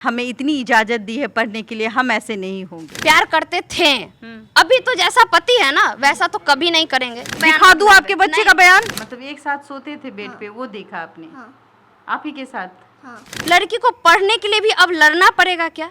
हमें इतनी इजाजत दी है पढ़ने के लिए, हम ऐसे नहीं होंगे। प्यार करते थे, अभी तो जैसा पति है ना वैसा तो कभी नहीं करेंगे। दिखा दूं आपके बच्चे का बयान? मतलब एक साथ सोते थे बेड पे, वो देखा आपने? आप ही के साथ। लड़की को पढ़ने के लिए भी अब लड़ना पड़ेगा क्या?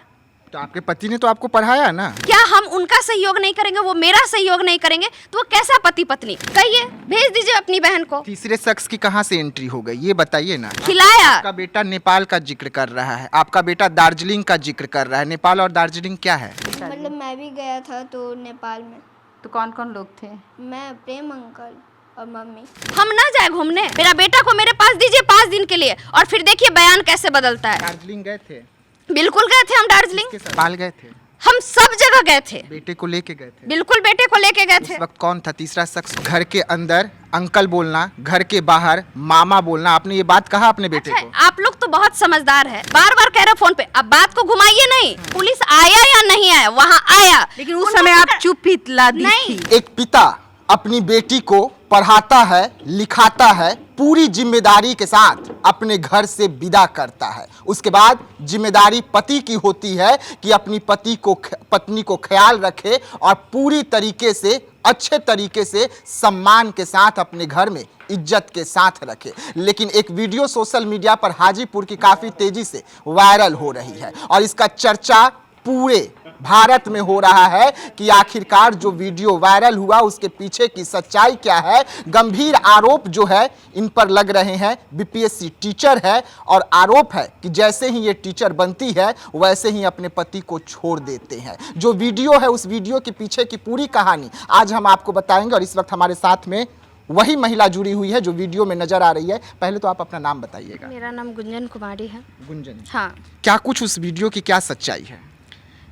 तो आपके पति ने तो आपको पढ़ाया ना। क्या हम उनका सहयोग नहीं करेंगे, वो मेरा सहयोग नहीं करेंगे, तो वो कैसा पति पत्नी? कहिए, भेज दीजिए अपनी बहन को। तीसरे शख्स की कहां से एंट्री हो गई ये बताइए ना। खिलाया। आपका बेटा नेपाल का जिक्र कर रहा है, आपका बेटा दार्जिलिंग का जिक्र कर रहा है। नेपाल और दार्जिलिंग क्या है? मतलब मैं भी गया था तो नेपाल में। तो कौन कौन लोग थे? मैं, प्रेम अंकल और मम्मी। हम ना जाए घूमने? मेरा बेटा को मेरे पास दीजिए 5 दिन के लिए, और फिर देखिए बयान कैसे बदलता है। दार्जिलिंग गए थे? बिल्कुल गए थे हम दार्जिलिंग। नेपाल गए थे? हम सब जगह गए थे। बेटे को लेके गए थे? बिल्कुल बेटे को लेके गए थे। उस वक्त कौन था तीसरा शख्स? घर के अंदर अंकल बोलना, घर के बाहर मामा बोलना, आपने ये बात कहा अपने बेटे को? आप लोग तो बहुत समझदार है, बार बार कह रहे फोन पे, अब बात को घुमाइए नहीं। पुलिस आया या नहीं आया, वहाँ आया, लेकिन उस समय आप चुप ही ला दी थी। एक पिता अपनी बेटी को पढ़ाता है, लिखाता है, पूरी जिम्मेदारी के साथ अपने घर से विदा करता है। उसके बाद जिम्मेदारी पति की होती है कि अपनी पत्नी को ख्याल रखे और पूरी तरीके से, अच्छे तरीके से, सम्मान के साथ अपने घर में इज्जत के साथ रखे। लेकिन एक वीडियो सोशल मीडिया पर हाजीपुर की काफी तेजी से वायरल हो रही है और इसका चर्चा पूरे भारत में हो रहा है कि आखिरकार जो वीडियो वायरल हुआ उसके पीछे की सच्चाई क्या है। गंभीर आरोप जो है इन पर लग रहे हैं। बीपीएससी टीचर है और आरोप है कि जैसे ही ये टीचर बनती है वैसे ही अपने पति को छोड़ देते हैं। जो वीडियो है उस वीडियो के पीछे की पूरी कहानी आज हम आपको बताएंगे और इस वक्त हमारे साथ में वही महिला जुड़ी हुई है जो वीडियो में नजर आ रही है। पहले तो आप अपना नाम बताइएगा। मेरा नाम गुंजन कुमारी है। गुंजन, हाँ। क्या कुछ उस वीडियो की क्या सच्चाई है?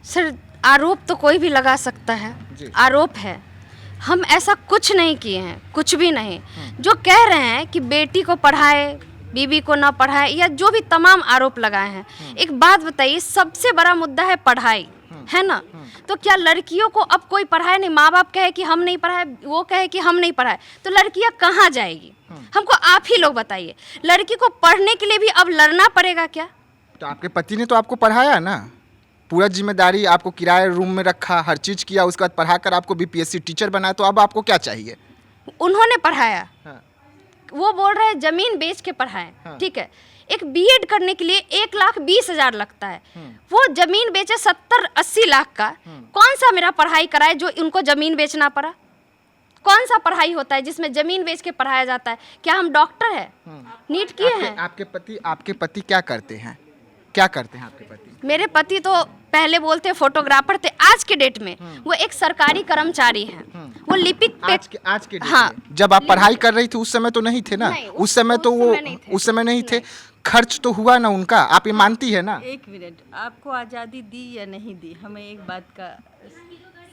सर, आरोप तो कोई भी लगा सकता है, आरोप है। हम ऐसा कुछ नहीं किए हैं, कुछ भी नहीं। जो कह रहे हैं कि बेटी को पढ़ाए, बीबी को ना पढ़ाए, या जो भी तमाम आरोप लगाए हैं, एक बात बताइए, सबसे बड़ा मुद्दा है पढ़ाई, है ना? तो क्या लड़कियों को अब कोई पढ़ाए नहीं? माँ बाप कहे कि हम नहीं पढ़ाए, वो कहे कि हम नहीं पढ़ाए, तो लड़कियाँ कहाँ जाएगी? हमको आप ही लोग बताइए। लड़की को पढ़ने के लिए भी अब लड़ना पड़ेगा क्या? तो आपके पति ने तो आपको पढ़ाया ना, पूरा जिम्मेदारी आपको किराए रूम में रखा, हर चीज किया, उसके बाद पढ़ाकर आपको बीपीएससी टीचर बनाया, तो अब आपको क्या चाहिए? उन्होंने पढ़ाया। हाँ। वो बोल रहे हैं जमीन बेच के पढ़ाए। हाँ। ठीक है, एक बीएड करने के लिए 1,20,000 लगता है, वो जमीन बेचे 70-80 लाख का। कौन सा मेरा पढ़ाई कराए जो उनको जमीन बेचना पड़ा? कौन सा पढ़ाई होता है जिसमें जमीन बेच के पढ़ाया जाता है? क्या हम डॉक्टर है? नीट किए हैं? आपके पति क्या करते हैं? क्या करते हैं आपके पति? मेरे पति तो पहले बोलते फोटोग्राफर थे, आज के डेट में वो एक सरकारी कर्मचारी हैं। वो लिपिक पे आज के डेट हाँ। में जब आप पढ़ाई कर रही थी उस समय तो नहीं थे ना? नहीं, उस समय तो वो उस समय नहीं थे। खर्च तो हुआ ना उनका, आप ये मानती है ना? एक मिनट, आपको आज़ादी दी या नहीं दी, हमें एक बात का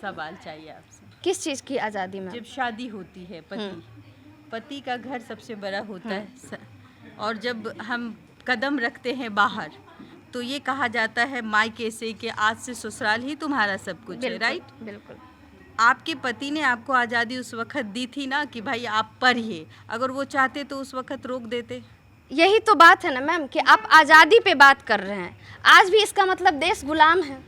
सवाल चाहिए आपसे। किस चीज़ की आज़ादी में? जब शादी होती है, पति का घर सबसे बड़ा होता है, और जब हम कदम रखते हैं बाहर तो ये कहा जाता है मायके से कि आज से ससुराल ही तुम्हारा सब कुछ है, राइट? बिल्कुल। आपके पति ने आपको आज़ादी उस वक्त दी थी ना कि भाई आप पढ़िए, अगर वो चाहते तो उस वक्त रोक देते। यही तो बात है ना मैम कि आप आज़ादी पे बात कर रहे हैं। आज भी इसका मतलब देश गुलाम है।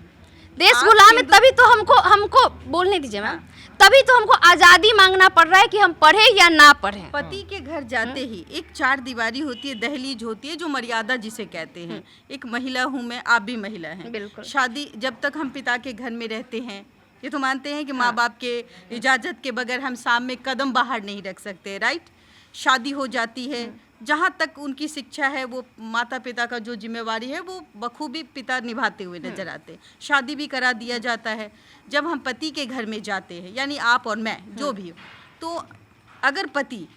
देश गुलाम है, तभी तो हमको बोलने दीजिए मैम, तभी तो हमको आज़ादी मांगना पड़ रहा है कि हम पढ़े या ना पढ़े। पति के घर जाते ही एक 4 दीवारी होती है, दहलीज होती है, जो मर्यादा जिसे कहते हैं। एक महिला हूँ मैं, आप भी महिला हैं। बिल्कुल। शादी जब तक हम पिता के घर में रहते हैं, ये तो मानते हैं कि माँ बाप के इजाज़त के बगैर हम सामने कदम बाहर नहीं रख सकते, राइट? शादी हो जाती है, जहाँ तक उनकी शिक्षा है वो माता पिता का जो जिम्मेवारी है वो बखूबी पिता निभाते हुए नजर आते हैं। शादी भी करा दिया जाता है। जब हम पति के घर में जाते हैं, यानी आप और मैं जो भी हो, तो अगर पति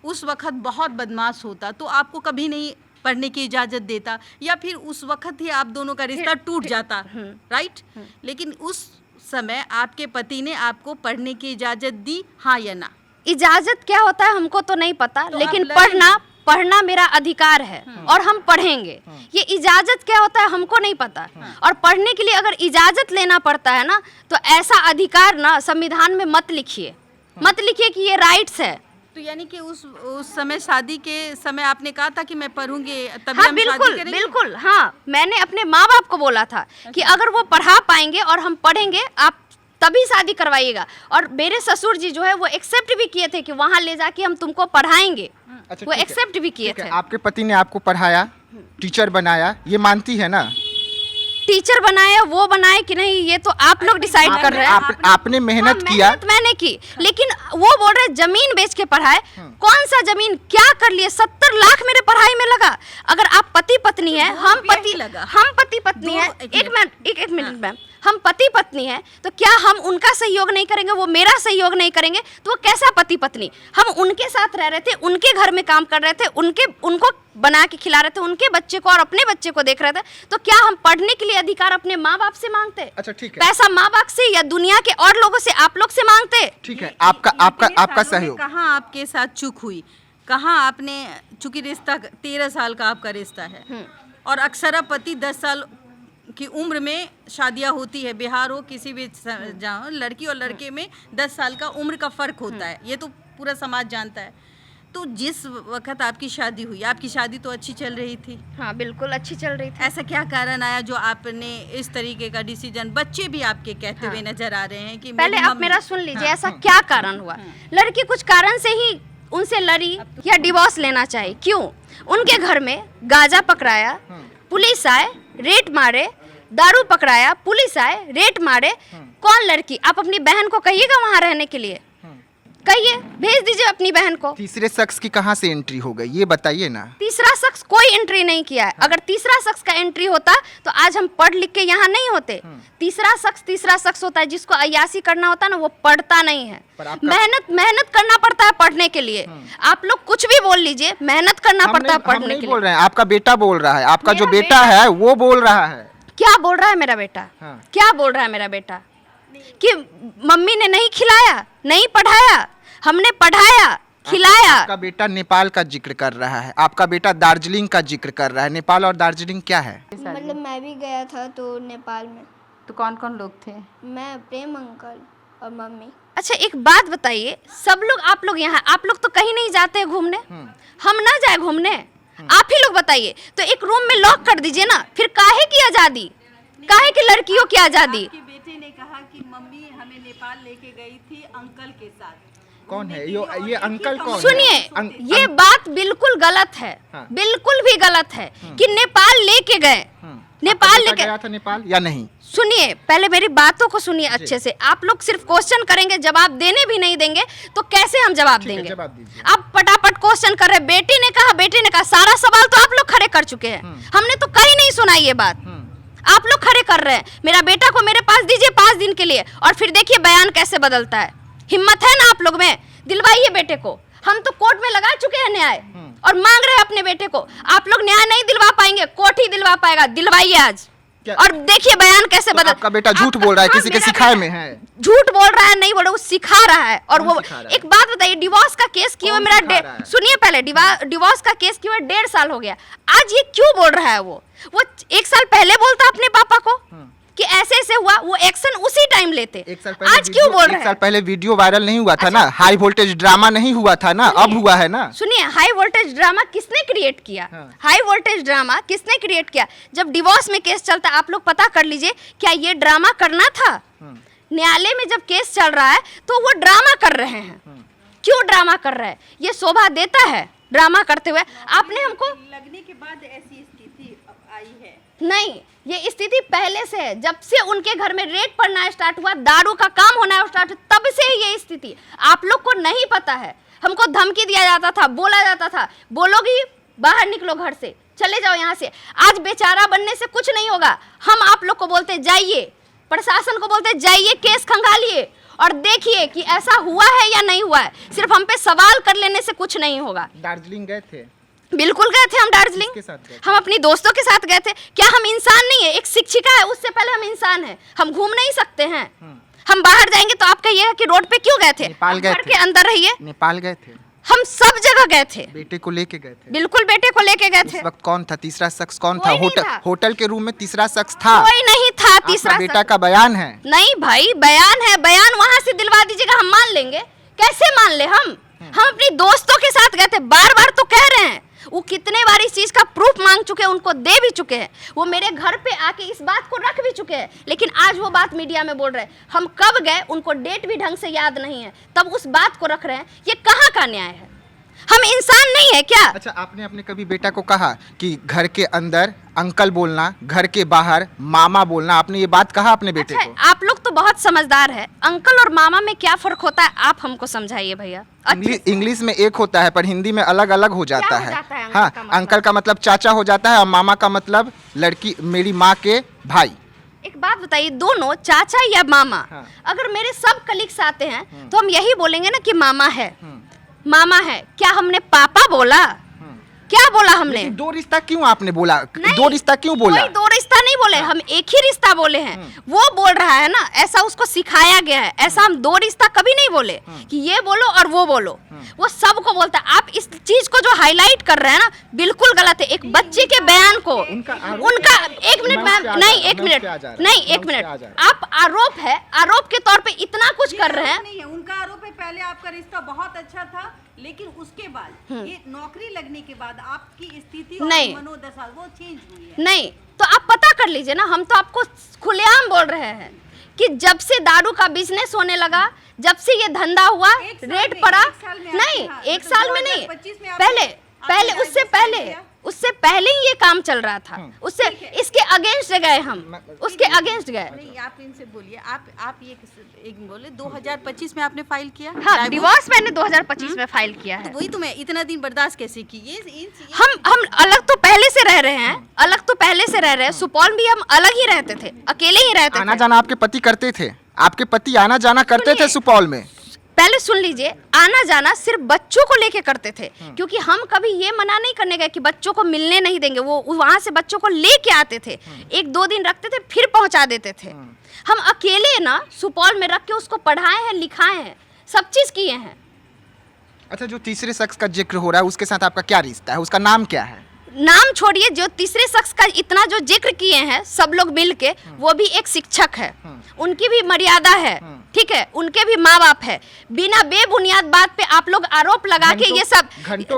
उस वक्त बहुत बदमाश होता तो आपको कभी नहीं पढ़ने की इजाज़त देता, या फिर उस वक्त ही आप दोनों का रिश्ता टूट जाता, राइट? लेकिन उस समय आपके पति ने आपको पढ़ने की इजाज़त दी, हाँ या ना? इजाज़त क्या होता है हमको तो नहीं पता, तो लेकिन पढ़ना मेरा अधिकार है और हम पढ़ेंगे। ये इजाज़त क्या होता है हमको नहीं पता। और पढ़ने के लिए अगर इजाज़त लेना पड़ता है ना, तो ऐसा अधिकार ना संविधान में मत लिखिए कि ये राइट्स है। तो यानी कि उस समय शादी के समय आपने कहा था कि मैं पढ़ूंगी तभी हाँ हम बिल्कुल शादी करेंगे? बिल्कुल, हाँ मैंने अपने माँ बाप को बोला था कि अगर वो पढ़ा पाएंगे और हम पढ़ेंगे आप तभी शादी करवाइएगा। और मेरे ससुर जी जो है वो एक्सेप्ट भी किए थे कि वहाँ ले जाके हम तुमको पढ़ाएंगे। अच्छा, वो ठीक है, एक्सेप्ट भी किए ठीक है। थे। आपके पति ने आपको पढ़ाया, टीचर बनाया, ये मानती है ना? टीचर बनाया वो बनाए कि नहीं ये तो आप लोग डिसाइड कर रहे हैं। आपने मेहनत हाँ, किया। मेहनत मैंने की, लेकिन वो बोल रहे जमीन बेच के पढ़ाए। कौन सा जमीन क्या कर लिए? 70 लाख मेरे पढ़ाई में लगा। अगर आप पति पत्नी है, हम पति पत्नी है, एक मिनट मैम, हम पति पत्नी है तो क्या हम उनका सहयोग नहीं करेंगे, वो मेरा सहयोग नहीं करेंगे तो वो कैसा पति पत्नी? हम उनके साथ रह रहे थे, उनके घर में काम कर रहे थे, उनको बना के खिला रहे थे, उनके बच्चे को और अपने बच्चे को देख रहे थे, तो क्या हम पढ़ने के लिए अधिकार अपने माँ बाप से मांगते? अच्छा ठीक है, पैसा माँ बाप से या दुनिया के और लोगों से, आप लोग से मांगते? ठीक है, आपका सहयोग। कहाँ आपके साथ चूक हुई? कहाँ आपने, चूंकि रिश्ता 13 साल का आपका रिश्ता है और अक्सर पति 10 साल की उम्र में शादियां होती है, बिहार हो किसी भी जहाँ, लड़की और लड़के में 10 साल का उम्र का फर्क होता है, ये तो पूरा समाज जानता है। तो जिस वक्त आपकी शादी हुई, आपकी शादी तो अच्छी चल रही थी? हाँ बिल्कुल अच्छी चल रही थी। ऐसा क्या कारण आया जो आपने इस तरीके का डिसीजन, बच्चे भी आपके कहते हुए नजर आ रहे हैं कि पहले आप मेरा सुन लीजिए, ऐसा क्या कारण हुआ? लड़की कुछ कारण से ही उनसे लड़ी या डिवोर्स लेना चाहिए, क्यों? उनके घर में गांजा पकड़ाया, पुलिस आए रेट मारे, दारू पकड़ाया, पुलिस आए रेट मारे। कौन लड़की? आप अपनी बहन को कहिएगा वहां रहने के लिए, कहिए, भेज दीजिए अपनी बहन को। तीसरे शख्स की कहां से एंट्री हो गई ये बताइए ना। तीसरा शख्स कोई एंट्री नहीं किया है। अगर तीसरा शख्स का एंट्री होता तो आज हम पढ़ लिख के यहाँ नहीं होते। तीसरा शख्स होता है, जिसको अय्यासी करना होता है ना, वो पढ़ता नहीं है। मेहनत करना पड़ता है पढ़ने के लिए। आप लोग कुछ भी बोल लीजिए, मेहनत करना पड़ता है पढ़ने के लिए। बोल रहे हैं, आपका बेटा बोल रहा है, आपका जो बेटा है वो बोल रहा है। क्या बोल रहा है मेरा बेटा? क्या बोल रहा है मेरा बेटा? कि मम्मी ने नहीं खिलाया, नहीं पढ़ाया, हमने पढ़ाया, खिलाया। आपका बेटा नेपाल का जिक्र कर रहा है, आपका बेटा दार्जिलिंग का जिक्र कर रहा है। नेपाल और दार्जिलिंग क्या है? मतलब मैं भी गया था तो नेपाल में। तो कौन कौन लोग थे? मैं, प्रेम अंकल और मम्मी। अच्छा एक बात बताइए, सब लोग, आप लोग यहाँ, आप लोग तो कहीं नहीं जाते घूमने, हम ना जाए घूमने? आप ही लोग बताइए। तो एक रूम में लॉक कर दीजिए ना, फिर काहे की आजादी, काहे की लड़कियों की आजादी? आपके बेटे ने कहा कि मम्मी हमें नेपाल लेके गई थी अंकल के साथ। कौन है ये अंकल? कौन है? सुनिए, ये बात बिल्कुल गलत है, बिल्कुल भी गलत है कि नेपाल लेके गए। नेपाल लेके गया था नेपाल या नहीं? सुनिए, पहले मेरी बातों को सुनिए अच्छे से। आप लोग सिर्फ क्वेश्चन करेंगे, जवाब देने भी नहीं देंगे, तो कैसे हम जवाब देंगे? आप फटाफट क्वेश्चन कर रहे। बेटी ने कहा, सारा सवाल तो आप लोग खड़े कर चुके हैं, हमने तो कहीं नहीं सुना ये बात। आप लोग खड़े कर रहे हैं। मेरा बेटा को मेरे पास दीजिए 5 दिन के लिए, और फिर देखिए बयान कैसे बदलता है। हिम्मत है ना आप लोग में? दिलवाइए बेटे को। हम तो कोर्ट में लगा चुके हैं न्याय और मांग रहे हैं अपने बेटे को। आप लोग न्याय नहीं दिलवा पाएंगे, कोर्ट ही दिलवा पाएगा। दिलवाइए आज और देखिए बयान कैसे बदल। आपका बेटा झूठ बोल रहा है, किसी के सिखाए में है? झूठ बोल रहा है, नहीं बोल रहा, वो सिखा रहा है। और वो एक बात बताइए, डिवोर्स का केस क्यों है मेरा? सुनिए पहले, डिवोर्स का केस क्यों है? 1.5 साल हो गया। आज ये क्यों बोल रहा है? वो 1 साल पहले बोलता अपने पापा को कि ऐसे ऐसे हुआ, वो एक्शन उसी टाइम लेते। आज क्यों बोल रहे हैं? 1 साल पहले वीडियो वायरल नहीं हुआ था ना? हाई वोल्टेज ड्रामा नहीं हुआ था ना? अब हुआ है ना? सुनिए, हाई वोल्टेज ड्रामा किसने क्रिएट किया? हाई वोल्टेज ड्रामा किसने क्रिएट किया? जब डिवोर्स में केस चलता, आप लोग पता कर लीजिए, क्या ये ड्रामा करना था? न्यायालय में जब केस चल रहा है तो वो ड्रामा कर रहे हैं। क्यों ड्रामा कर रहे हैं? ये शोभा देता है ड्रामा करते हुए? आपने हमको लगने के बाद ऐसी स्थिति आई है? नहीं, ये स्थिति पहले से है। जब से उनके घर में रेड पड़ना स्टार्ट हुआ, दारू का काम होना स्टार्ट, तब से ही ये स्थिति। आप लोग को नहीं पता है। हमको धमकी दिया जाता था, बोला जाता था, बोलोगी बाहर निकलो घर से, चले जाओ यहाँ से। आज बेचारा बनने से कुछ नहीं होगा। हम आप लोग को बोलते जाइए, प्रशासन को बोलते जाइए, केस खंगालिए और देखिए कि ऐसा हुआ है या नहीं हुआ है। सिर्फ हम पे सवाल कर लेने से कुछ नहीं होगा। दार्जिलिंग गए थे? बिल्कुल गए थे हम दार्जिलिंग। हम अपनी दोस्तों के साथ गए थे। क्या हम इंसान नहीं है? एक शिक्षिका है, उससे पहले हम इंसान हैं। हम घूम नहीं सकते हैं? हम बाहर जाएंगे तो आप कहिएगा कि रोड पे क्यों गए थे? नेपाल गए घर के अंदर रहिए। नेपाल गए थे? हम सब जगह गए थे। बेटे को लेके गए थे? बिल्कुल बेटे को लेके गए थे। उस वक्त कौन था? तीसरा शख्स कौन था? कोई नहीं था। होटल के रूम में तीसरा शख्स था? कोई नहीं था तीसरा। बेटा का बयान है? नहीं भाई, बयान है, बयान वहां से दिलवा दीजिएगा, हम मान लेंगे। कैसे मान ले हम? हम अपनी दोस्तों के साथ गए थे, बार बार तो कह रहे हैं, वो कितने बार इस चीज का प्रूफ मांग चुके हैं, उनको दे भी चुके हैं, वो मेरे घर पे आके इस बात को रख भी चुके हैं, लेकिन आज वो बात मीडिया में बोल रहे हैं। हम कब गए उनको डेट भी ढंग से याद नहीं है, तब उस बात को रख रहे हैं। ये कहाँ का न्याय है? हम इंसान नहीं है क्या? अच्छा, आपने अपने कभी बेटा को कहा कि घर के अंदर अंकल बोलना, घर के बाहर मामा बोलना, आपने ये बात कहा अपने बेटे अच्छा, को? आप लोग तो बहुत समझदार है। अंकल और मामा में क्या फर्क होता है, आप हमको समझाइए भैया। इंग्लिश में एक होता है पर हिंदी में अलग अलग हो जाता क्या हो है। जाता है अंकल हाँ, का मतलब? अंकल का मतलब चाचा हो जाता है और मामा का मतलब लड़की, मेरी माँ के भाई। एक बात बताइए, दोनों चाचा या मामा, हाँ। अगर मेरे सब कलीग्स आते हैं तो हम यही बोलेंगे ना कि मामा है, मामा है। क्या हमने पापा बोला? क्या बोला हमने? लेकिन दो रिश्ता क्यों आपने बोला? नहीं, दो रिश्ता क्यों बोला? कोई दो रिश्ता नहीं बोले, हम एक ही रिश्ता बोले हैं। वो बोल रहा है ना, ऐसा उसको सिखाया गया है, ऐसा हम दो रिश्ता कभी नहीं बोले कि ये बोलो और वो बोलो। वो सबको बोलता है। आप इस चीज को जो हाईलाइट कर रहे हैं ना, बिल्कुल गलत है। एक बच्चे के बयान को उनका एक मिनट मैम, नहीं एक मिनट, नहीं एक मिनट, आप आरोप है, आरोप के तौर पे इतना कुछ कर रहे हैं। नहीं है, उनका आरोप है पहले आपका रिश्ता बहुत अच्छा था, लेकिन उसके बाद ये नौकरी लगने के बाद आपकी स्थिति और नहीं। मनोदशा वो चेंज हुई है। नहीं तो आप पता कर लीजिए ना, हम तो आपको खुलेआम बोल रहे हैं कि जब से दारू का बिजनेस होने लगा, जब से ये धंधा हुआ, एक साल रेट में, पड़ा, एक साल में नहीं हाँ, एक मतलब साल में नहीं, 2025 में आपने- पहले पहले आपने उससे register पहले किया? उससे पहले ही ये काम चल रहा था। उससे इसके अगेंस्ट गए हम, उसके अगेंस्ट गए। नहीं, आप इनसे बोलिए। आप ये एक बोले 2025 में आपने फाइल किया? हाँ, Divorce? डिवोर्स मैंने 2025 में फाइल किया तो है। वही तो मैं इतना दिन बर्दाश्त कैसे की? ये हम अलग तो पहले से रह रहे हैं, अलग तो पहले से रह रहे हैं। सुपौल भी हम अलग ही रहते थे, अकेले ही रहते आना थे। जाना आपके पति करते थे? आपके पति आना जाना करते थे सुनिए। सुपौल में? पहले सुन लीजिए, आना जाना सिर्फ बच्चों को लेके करते थे, क्योंकि हम कभी ये मना नहीं करने गए कि बच्चों को मिलने नहीं देंगे। वो वहां से बच्चों को लेके आते थे, एक दो दिन रखते थे, फिर पहुंचा देते थे। हम अकेले ना सुपौल में रख के उसको पढ़ाए हैं, लिखाए हैं, सब चीज किए हैं। अच्छा, जो तीसरे शख्स का जिक्र हो रहा है उसके साथ आपका क्या रिश्ता है? उसका नाम क्या है? नाम छोड़िए, जो तीसरे शख्स का इतना जो जिक्र किए हैं सब लोग मिल के, वो भी एक शिक्षक है, उनकी भी मर्यादा है, ठीक है, उनके भी माँ बाप है। बिना बेबुनियाद बात पे आप लोग आरोप लगा के ये सब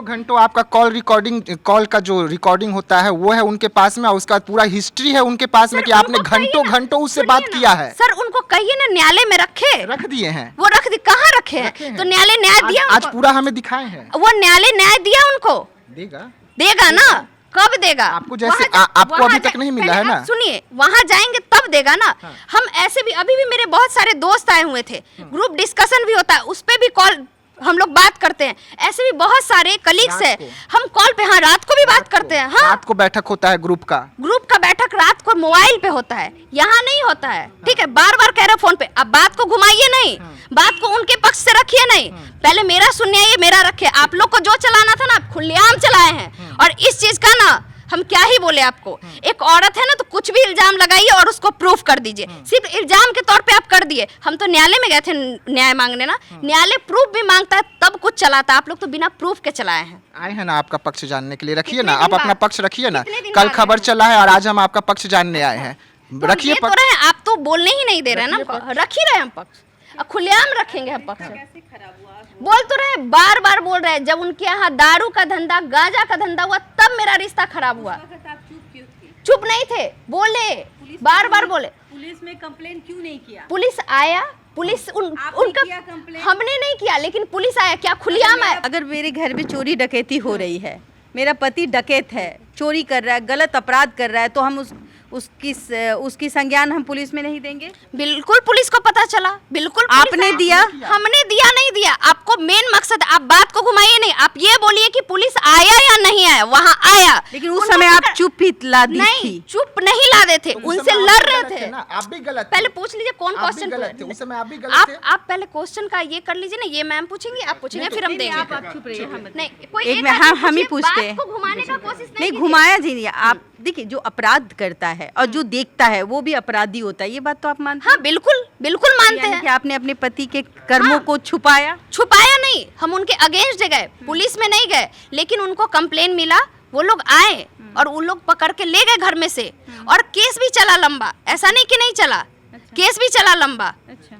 घंटों आपका कॉल का जो रिकॉर्डिंग होता है वो है उनके पास में, और उसका पूरा हिस्ट्री है उनके पास में कि आपने उनको कहिए ना, घंटों उससे सुनिए बात ना, किया है। सर उनको कहिए ना न्यायालय में रखे, रख दिए हैं। वो रख दी, कहाँ रखे हैं? तो न्यायालय न्याय दिया आज उनको? पूरा हमें दिखाए हैं। वो न्यायालय न्याय दिया उनको? देगा देगा ना, कब देगा? आपको जैसे वहाँ आपको वहाँ अभी तक जा- नहीं मिला पहले है ना? आप सुनिए, वहां जाएंगे तब देगा ना। हम ऐसे भी, अभी भी मेरे बहुत सारे दोस्त आए हुए थे, ग्रुप डिस्कशन भी होता है, उस पे भी कॉल हम लोग बात करते हैं। ऐसे भी बहुत सारे कलीग्स रात है, को? हम कॉल पे, हाँ रात को भी बात करते हैं। हाँ, रात को बैठक होता है ग्रुप का। ग्रुप का बैठक रात को मोबाइल पे होता है, यहाँ नहीं होता है, ठीक है। बार बार कह रहे फोन पे, अब बात को घुमाइए नहीं, बात को उनके पक्ष से रखिए नहीं, पहले मेरा सुनिए, ये मेरा रखिए। आप लोग को जो चलाना था ना, आप खुलेआम चलाए हैं। और इस चीज का ना हम क्या ही बोले आपको, एक औरत है ना तो कुछ भी इल्जाम लगाइए और उसको प्रूफ कर दीजिए। सिर्फ इल्जाम के तौर पे आप कर दिए। हम तो न्यायालय में गए थे न्याय मांगने ना, न्यायालय प्रूफ भी मांगता है तब कुछ चलाता है, आप लोग तो बिना प्रूफ के चलाए हैं। आए हैं ना आपका पक्ष जानने के लिए, रखिए कितने ना, दिन आप अपना बाद? पक्ष रखिए ना। कितने दिन कल बाद खबर आए हैं? चला है और आज हम आपका पक्ष जानने आए हैं। तो रखिए ये तो पक्ष। रहे, आप तो बोलने ही नहीं दे रहे ना, रख ही रहे हम पक्ष, अब खुलेआम रखेंगे हम पक्ष। कैसे खराब हुआ? बोल तो रहे, बार बार बोल रहे हैं, जब उनके यहाँ दारू का धंधा, गांजा का धंधा हुआ तब मेरा रिश्ता खराब हुआ। वक्त आप चुप क्यों थे? चुप नहीं थे, बोले, बार बार बोले। पुलिस में कंप्लेन क्यों नहीं किया? पुलिस आया, पुलिस आपने उनका किया complaint? हमने नहीं किया, लेकिन पुलिस आया, क्या खुलेआम आया? अगर मेरे घर में चोरी डकैती हो रही है, मेरा पति डकैत है, चोरी कर रहा है, गलत अपराध कर रहा है, तो हम उसकी संज्ञान हम पुलिस में नहीं देंगे? बिल्कुल पुलिस को पता चला, बिल्कुल पुलिस आपने आया। दिया? हमने दिया नहीं दिया, आपको मेन मकसद, आप बात को घुमाइए नहीं, आप ये बोलिए कि पुलिस आया या नहीं आया। वहाँ आया, लेकिन उस उनको समय आप पकड़- चुप ही ला दी नहीं, थी। चुप नहीं लादे थे, उनसे लड़ रहे थे। आप भी गलत पहले पूछ लीजिए कौन आप भी क्वेश्चन गलत थे, उस समय आप भी गलत थे। आप पहले क्वेश्चन का ये कर लीजिए ना, ये मैम पूछेंगी, आप पूछेंगे, फिर हम देंगे। आप चुप रहिए, हम नहीं, कोई एक एक में आदमी हम ही पूछिए, पूछते हैं। बात को घुमाने का कोशिश नहीं कीजिए। घुमाया जी नहीं। आप देखिए, जो अपराध करता है और जो देखता है वो भी अपराधी होता है, ये बात तो आप मानते हाँ बिल्कुल, बिल्कुल हैं? मानते यानी हैं। कि आपने अपने पति के कर्मों हाँ। को छुपाया? छुपाया नहीं, हम उनके अगेंस्ट गए, पुलिस में नहीं गए, लेकिन उनको कंप्लेन मिला, वो लोग आए और उन लोग पकड़ के ले गए घर में से, और केस भी चला लंबा, ऐसा नहीं कि नहीं चला, केस भी चला लंबा। अच्छा,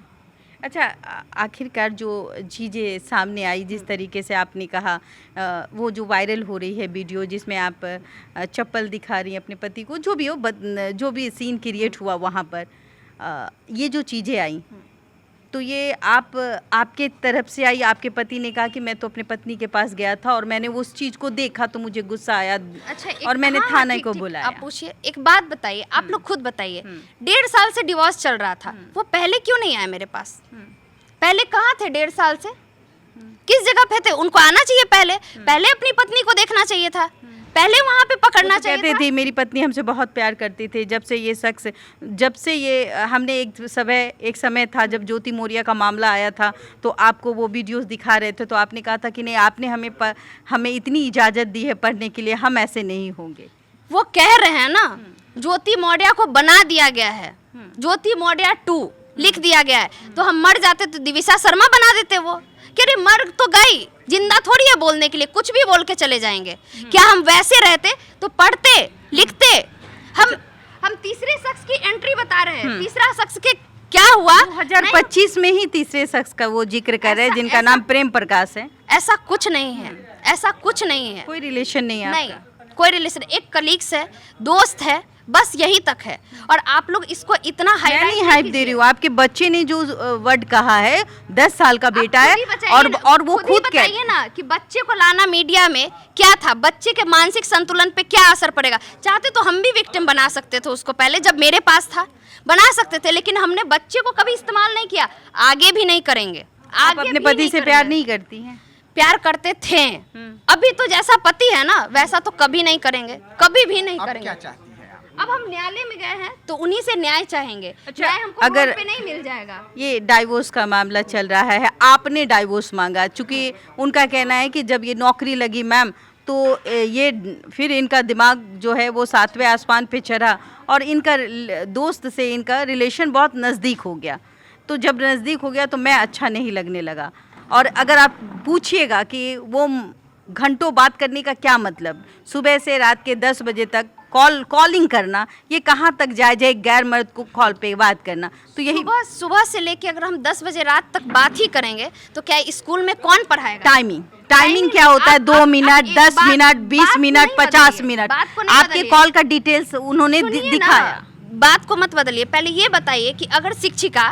अच्छा, आखिरकार जो चीज़ें सामने आई, जिस तरीके से आपने कहा, वो जो वायरल हो रही है वीडियो जिसमें आप चप्पल दिखा रही हैं अपने पति को, जो भी हो, जो भी सीन क्रिएट हुआ वहाँ पर, ये जो चीज़ें आई, तो ये आपके तरफ से आई? आपके पति ने कहा कि मैं तो अपने पत्नी के पास गया था और मैंने उस चीज़ को देखा तो मुझे गुस्सा आया, अच्छा, और मैंने थाने को ठीक, बुलाया। आप पूछिए, एक बात बताइए, आप लोग खुद बताइए, 1.5 साल से डिवोर्स चल रहा था, वो पहले क्यों नहीं आया मेरे पास? पहले कहाँ थे 1.5 साल से? किस जगह पे थे? उनको आना चाहिए पहले अपनी पत्नी को देखना चाहिए था, पहले वहाँ पे पकड़ना चाहिए था। कहते थे मेरी पत्नी हमसे बहुत प्यार करती थी, जब से ये हमने एक समय था जब ज्योति मौर्य का मामला आया था, तो आपको वो वीडियोस दिखा रहे थे, तो आपने कहा था कि नहीं, आपने हमें इतनी इजाज़त दी है पढ़ने के लिए, हम ऐसे नहीं होंगे। वो कह रहे हैं ना, ज्योति मौर्य को बना दिया गया है, ज्योति मौर्य 2 लिख दिया गया है, तो हम मर जाते तो दिविशा शर्मा बना देते। वो कह रहे मर तो गई, जिंदा थोड़ी है बोलने के लिए, कुछ भी बोल के चले जाएंगे। क्या हम वैसे रहते तो पढ़ते लिखते? हम तीसरे शख्स की एंट्री बता रहे हैं, तीसरा शख्स के क्या हुआ 2025 में ही तीसरे शख्स का वो जिक्र कर रहे हैं, जिनका नाम प्रेम प्रकाश है। ऐसा कुछ नहीं है, ऐसा कुछ नहीं है, कोई रिलेशन नहीं है नहीं, आपका? कोई रिलेशन, एक कलीग्स है, दोस्त है, बस यही तक है। और आप लोग इसको इतना हाइप दे रही हो। आपके बच्चे ने जो वर्ड कहा है, 10 साल का बेटा है, और वो खुद बताइए ना कि बच्चे को लाना मीडिया में क्या था, बच्चे के मानसिक संतुलन पे क्या असर पड़ेगा। चाहते तो हम भी विक्टिम बना सकते थे उसको, पहले जब मेरे पास था बना सकते थे, लेकिन हमने बच्चे को कभी इस्तेमाल नहीं किया, आगे भी नहीं करेंगे। आप अपने पति से प्यार नहीं करती हैं? प्यार करते थे, अभी तो जैसा पति है ना वैसा तो कभी नहीं करेंगे, कभी भी नहीं करेंगे। क्या चाहती हैं आप? अब हम न्यायालय में गए हैं तो उन्हीं से न्याय चाहेंगे। अच्छा, न्याय हमको अगर रोड पे नहीं मिल जाएगा। ये डाइवोर्स का मामला चल रहा है, आपने डाइवोर्स मांगा, चूंकि उनका कहना है कि जब ये नौकरी लगी मैम, तो ये फिर इनका दिमाग जो है वो 7वें आसमान पे चढ़ा, और इनका दोस्त से इनका रिलेशन बहुत नज़दीक हो गया। तो जब नज़दीक हो गया तो मैं अच्छा नहीं लगने लगा। और अगर आप पूछिएगा कि वो घंटों बात करने का क्या मतलब, सुबह से रात के 10 बजे तक कॉलिंग करना, ये कहाँ तक जायज़ है? गैर मर्द को कॉल पे बात करना, तो यही सुबह से लेके अगर हम 10 बजे रात तक बात ही करेंगे तो क्या स्कूल में कौन पढ़ाएगा? टाइमिंग क्या होता है? 2 मिनट, 10 मिनट, 20 मिनट, 50 मिनट, आपके कॉल का डिटेल्स उन्होंने दिखाया। बात को मत बदलिए, पहले ये बताइए कि अगर शिक्षिका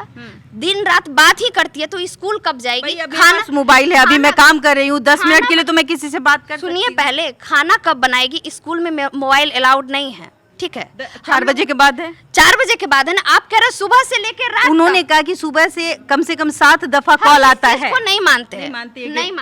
दिन रात बात ही करती है तो स्कूल कब जाएगी? खाना मोबाइल है, अभी मैं काम कर रही हूँ, 10 मिनट के लिए तो मैं किसी से बात कर सुनिए, पहले खाना कब बनाएगी? स्कूल में मोबाइल अलाउड नहीं है, ठीक है? 4 बजे के बाद है। 4 बजे के बाद है ना? आप कह रहे सुबह से लेकर रात। उन्होंने कहा कि सुबह से कम 7 दफा कॉल आता है। इसको नहीं मानते हैं,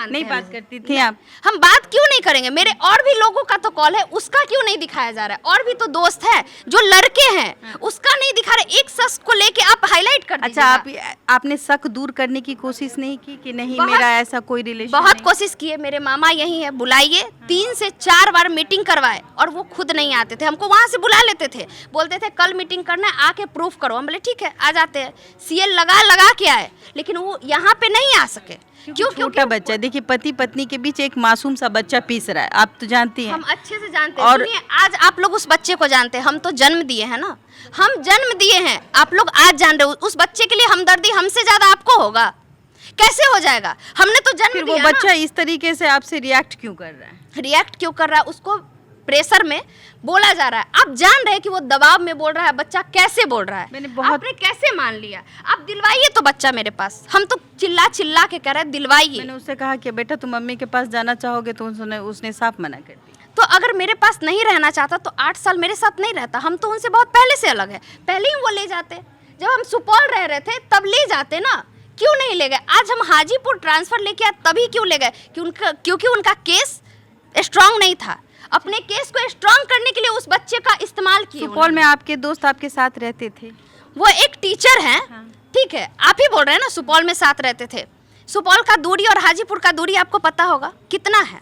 नहीं बात करती थी आप। हम बात क्यों नहीं करेंगे? मेरे और भी लोगों का तो कॉल है, उसका क्यों नहीं दिखाया जा रहा है? और भी तो दोस्त है जो लड़के हैं, उसका नहीं दिखा रहे। एक शख्स को लेके आप हाईलाइट कर दीजिए। अच्छा, आपने शक दूर करने की कोशिश नहीं की कि नहीं मेरा ऐसा कोई रिलेशन? बहुत कोशिश की है, मेरे मामा यही है, बुलाइए, 3 से 4 बार मीटिंग करवाए और वो खुद नहीं आते थे। हमको वहां से बुला लेते थे, बोलते थे कल मीटिंग करना है, आके प्रूफ करो। हम बोले ठीक है, आ जाते हैं। सीएल लगा के आए, लेकिन वो यहाँ पे नहीं आ सके। क्यों? छोटा बच्चा, देखिए पति पत्नी के बीच एक मासूम सा बच्चा पीस रहा है, आप तो जानती हैं। हम अच्छे से जानते हैं। और आज आप लोग उस बच्चे को जानते हैं, हम तो जन्म दिए हैं ना, हम जन्म दिए हैं। आप लोग आज जान रहे हो, उस बच्चे के लिए हमदर्दी हमसे ज्यादा आपको होगा? कैसे हो जाएगा? हमने तो जन्म दिया। वो बच्चा इस तरीके से आपसे रिएक्ट क्यों कर रहा है? रिएक्ट क्यों कर रहा है? उसको प्रेशर में बोला जा रहा है। आप जान रहे हैं कि वो दबाव में बोल रहा है, बच्चा कैसे बोल रहा है? आपने कैसे मान लिया? आप दिलवाइए तो बच्चा मेरे पास। हम तो चिल्ला चिल्ला के कह रहे हैं दिलवाइए। मैंने उससे कहा कि बेटा तुम मम्मी के पास जाना चाहोगे, तो उसने साफ मना कर दिया। तो अगर मेरे पास नहीं रहना चाहता तो 8 साल मेरे साथ नहीं रहता। हम तो उनसे बहुत पहले से अलग है, पहले ही वो ले जाते। जब हम सुपौल रह रहे थे तब ले जाते ना, क्यों नहीं ले गए? आज हम हाजीपुर ट्रांसफर लेके आए तभी क्यों ले गए? क्योंकि उनका केस स्ट्रांग नहीं था। अपने केस को स्ट्रांग करने के लिए उस बच्चे का इस्तेमाल किया। सुपौल में आपके दोस्त आपके साथ रहते थे? वो एक टीचर हैं, ठीक है, आप ही बोल रहे हैं ना सुपौल में साथ रहते थे। सुपौल का दूरी और हाजीपुर का दूरी आपको पता होगा कितना है?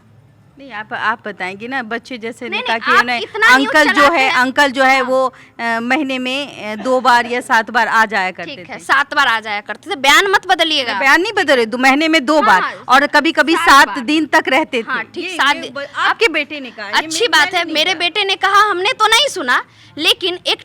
नहीं, आप बताएंगे ना, बच्चे जैसे नहीं, ने कहा नहीं, कि आप ना, इतना न्यूज़ अंकल जो है वो महीने में 2 बार या 7 बार आ जाया करते ठीक है, थे। 7 बार आ जाया करते थे, बयान मत बदलिएगा। बयान नहीं बदले, 2 महीने में 2 बार, हाँ, और कभी कभी 7 7 बार। दिन तक रहते थे। हाँ, ठीक, ये 7 दिन। आपके बेटे ने कहा, ये अच्छी बात है, मैंने नहीं मेरे कहा। बेटे ने कहा, हमने तो नहीं सुना, लेकिन एक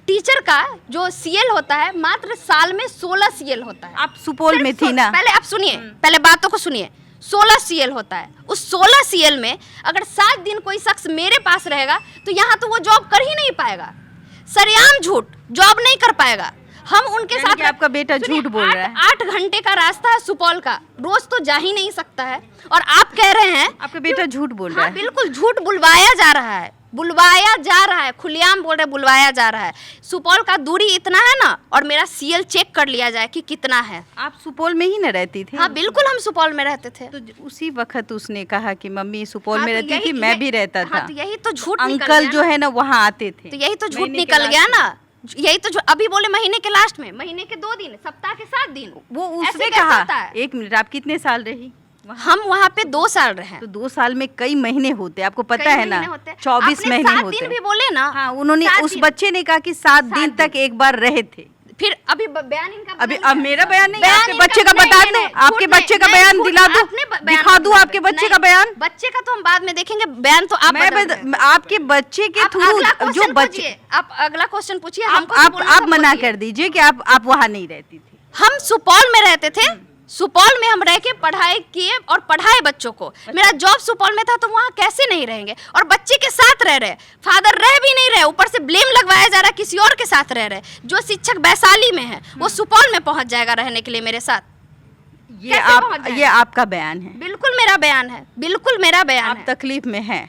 टीचर का जो सीएल होता है मात्र साल में 16 सीएल होता है। आप सुपौल में थी ना? पहले आप सुनिए, पहले बातों को सुनिए। 16 सीएल होता है। उस 16 सीएल में अगर 7 दिन कोई शख्स मेरे पास रहेगा तो यहाँ तो वो जॉब कर ही नहीं पाएगा। सरेआम झूठ, जॉब नहीं कर पाएगा। हम उनके साथ, आपका बेटा झूठ बोल रहा है। 8 घंटे का रास्ता है सुपौल का, रोज तो जा ही नहीं सकता है, और आप कह रहे हैं आपका बेटा झूठ बोल रहा हाँ, है। बिल्कुल झूठ बुलवाया जा रहा है, बुलवाया जा रहा है, खुलेआम बोल रहे, बुलवाया जा रहा है। सुपौल का दूरी इतना है ना, और मेरा सीएल चेक कर लिया जाए कि कितना है। आप सुपौल में ही न रहती थी? हाँ बिल्कुल, हम सुपौल में रहते थे। तो उसी वक्त उसने कहा कि मम्मी सुपौल हाँ, में तो रहती यही- थी, मैं भी रहता हाँ, था। तो यही तो झूठ निकल अंकल गया जो ना। है ना वहाँ आते थे। तो यही तो झूठ महीने के निकल गया लास्ट में। ना, यही तो अभी बोले महीने के लास्ट में, महीने के 2 दिन, सप्ताह के 7 दिन। वो ऐसे उसने कैसे कहा। होता है? 1 मिनट, आप कितने साल रही वहाँ? हम वहाँ पे 2 साल रहे। तो 2 साल में कई महीने होते, आपको पता कई है ना? महीने होते हैं। 24 आपने महीने 7 होते दिन भी बोले ना। हाँ, उन्होंने 7 उस दिन। बच्चे ने कहा कि 7 दिन दिन। तक एक बार रहे थे। फिर अभी बयान इनका अभी बदल अब गया। मेरा बयान नहीं, बयान आपके इनका- बच्चे का नहीं, बता नहीं, दूं, नहीं, आपके झूठ बच्चे का नहीं, बयान झूठ दिला दूं, आपने बयान दिखा दूं बदला आपके है। बच्चे नहीं, का बयान। बच्चे का तो हम बाद में देखेंगे, बयान तो आप बदल रहे हैं। आपके बच्चे के आप थ्रू अगला जो क्वेश्चन बच्चे, पूछिए, आप अगला क्वेश्चन पूछिए। हमको तो आप बोलना था, मना पूछिए। कर दीजिए कि आप वहाँ नहीं रहती थी। हम सुपौल में रहते थे, सुपौल में हम रह के पढ़ाई किए और पढ़ाए बच्चों को। मेरा जॉब सुपौल में था, तो वहाँ कैसे नहीं रहेंगे? और बच्चे के साथ रह रहे, फादर रह भी नहीं रहे, ऊपर से ब्लेम लगवाया जा रहा है किसी और के साथ रह रहे। जो शिक्षक वैशाली में है वो सुपौल में पहुंच जाएगा रहने के लिए मेरे साथ। कैसे पहुंच जाएगा? ये आपका बयान है। बिल्कुल मेरा बयान है, बिल्कुल मेरा बयान आप है। तकलीफ में हैं।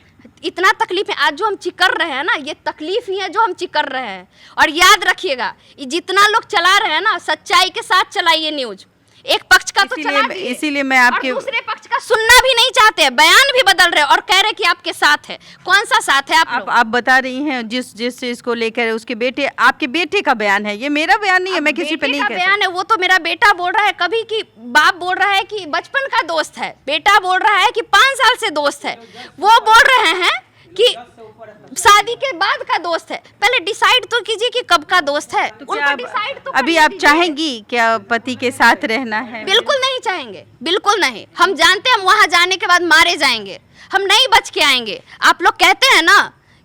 इतना तकलीफ है, आज जो हम चिकर रहे हैं ना, ये तकलीफ ही है जो हम चिकर रहे हैं। और याद रखिएगा, ये जितना लोग चला रहे हैं ना, सच्चाई के साथ चलाइए न्यूज। एक पक्ष का तो चला दिए, इसीलिए मैं आपके, और दूसरे पक्ष का सुनना भी नहीं चाहते हैं, बयान भी बदल रहे हैं और कह रहे हैं कि आपके साथ है। कौन सा साथ है आप लोग? आप बता रही हैं जिस चीज को लेकर उसके बेटे, आपके बेटे का बयान है, ये मेरा बयान नहीं है, मैं किसी पे बेटे नहीं का कह बयान है, वो तो मेरा बेटा बोल रहा है। कभी कि बाप बोल रहा है कि बचपन का दोस्त है, बेटा बोल रहा है कि 5 साल से दोस्त है, वो बोल रहे हैं कि शादी के बाद का दोस्त है। पहले डिसाइड तो कीजिए कि कब का दोस्त है, तो उनको डिसाइड तो अभी करने आप दीजिए। चाहेंगी क्या पति के साथ रहना है? बिल्कुल नहीं चाहेंगे, बिल्कुल नहीं। हम जानते हैं हम वहां जाने के बाद मारे जाएंगे, हम नहीं बच के आएंगे। आप लोग कहते हैं ना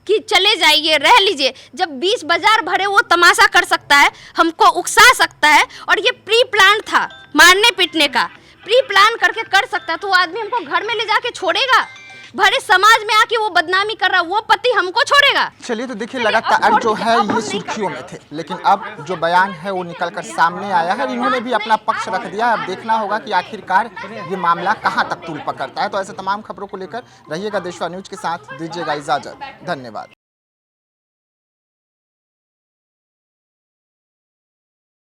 कि चले जाइए, रह लीजिए, जब 20 बाजार भरे वो तमाशा कर सकता है, हमको उकसा सकता है, और ये प्री प्लान था मारने पीटने का, प्री प्लान करके कर सकता, तो वो आदमी हमको घर में ले जाके छोड़ेगा? भरे समाज में आके वो बदनामी कर रहा, वो पति हमको छोड़ेगा? चलिए, तो देखिए चलिए, लगातार अब जो है अब हम ये नहीं सुर्खियों में करते। थे, लेकिन अब जो बयान है वो निकलकर सामने आया है। इन्होंने भी अपना पक्ष रख दिया है। अब देखना होगा कि आखिरकार ये मामला कहां तक तूल पकड़ता है। तो ऐसे तमाम खबरों को लेकर रहिएगा देशवा न्यूज के साथ, दीजिएगा इजाजत, धन्यवाद।